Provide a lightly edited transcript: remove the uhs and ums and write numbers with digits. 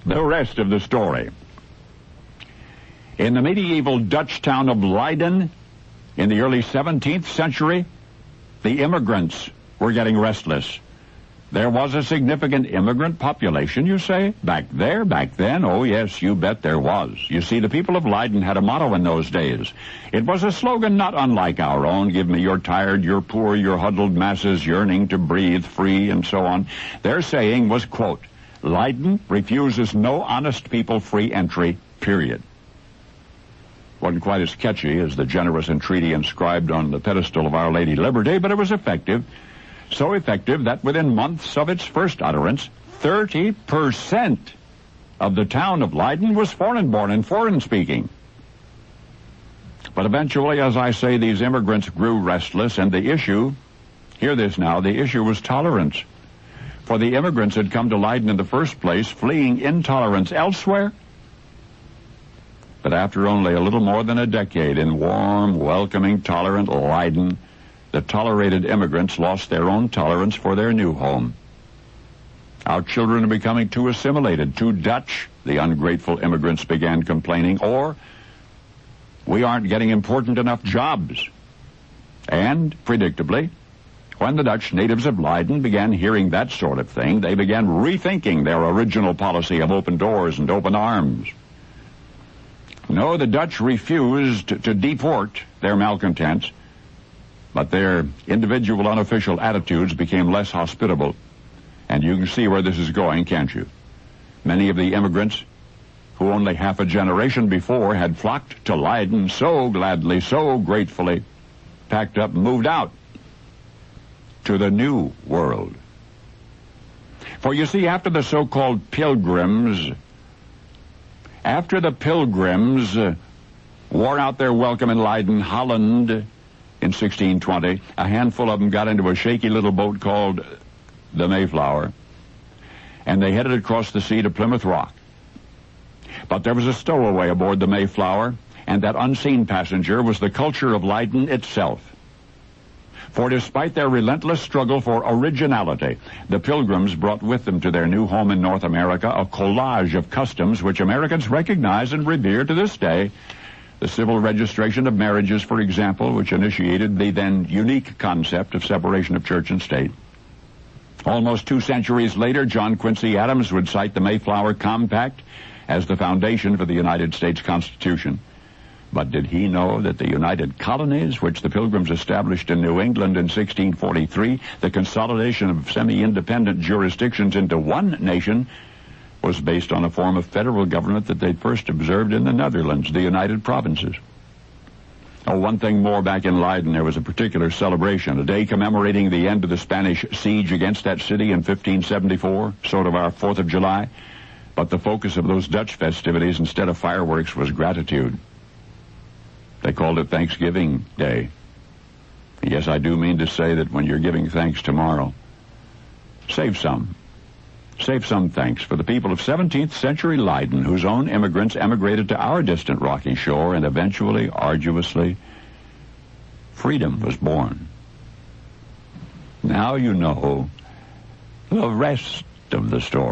The rest of the story. In the medieval Dutch town of Leiden, in the early 17th century, the immigrants were getting restless. There was a significant immigrant population, you say? Back then? Oh, yes, you bet there was. You see, the people of Leiden had a motto in those days. It was a slogan not unlike our own, give me your tired, your poor, your huddled masses yearning to breathe free, and so on. Their saying was, quote, Leiden refuses no honest people free entry, period. Wasn't quite as catchy as the generous entreaty inscribed on the pedestal of Our Lady Liberty, but it was effective. So effective that within months of its first utterance, 30% of the town of Leiden was foreign-born and foreign-speaking. But eventually, as I say, these immigrants grew restless, and the issue, hear this now, the issue was tolerance. For the immigrants had come to Leiden in the first place, fleeing intolerance elsewhere. But after only a little more than a decade in warm, welcoming, tolerant Leiden, the tolerated immigrants lost their own tolerance for their new home. Our children are becoming too assimilated, too Dutch, the ungrateful immigrants began complaining, or we aren't getting important enough jobs. And, predictably, when the Dutch natives of Leiden began hearing that sort of thing, they began rethinking their original policy of open doors and open arms. No, the Dutch refused to deport their malcontents, but their individual unofficial attitudes became less hospitable. And you can see where this is going, can't you? Many of the immigrants who only half a generation before had flocked to Leiden so gladly, so gratefully, packed up and moved out to the new world. For you see, after the so-called Pilgrims, wore out their welcome in Leiden, Holland, in 1620, a handful of them got into a shaky little boat called the Mayflower, and they headed across the sea to Plymouth Rock. But there was a stowaway aboard the Mayflower, and that unseen passenger was the culture of Leiden itself. For despite their relentless struggle for originality, the Pilgrims brought with them to their new home in North America a collage of customs which Americans recognize and revere to this day. The civil registration of marriages, for example, which initiated the then unique concept of separation of church and state. Almost 2 centuries later, John Quincy Adams would cite the Mayflower Compact as the foundation for the United States Constitution. But did he know that the United Colonies, which the Pilgrims established in New England in 1643, the consolidation of semi-independent jurisdictions into one nation, was based on a form of federal government that they'd first observed in the Netherlands, the United Provinces. Oh, one thing more, back in Leiden, there was a particular celebration, a day commemorating the end of the Spanish siege against that city in 1574, sort of our 4th of July. But the focus of those Dutch festivities, instead of fireworks, was gratitude. They called it Thanksgiving Day. Yes, I do mean to say that when you're giving thanks tomorrow, save some. Save some thanks for the people of 17th century Leiden, whose own immigrants emigrated to our distant rocky shore, and eventually, arduously, freedom was born. Now you know the rest of the story.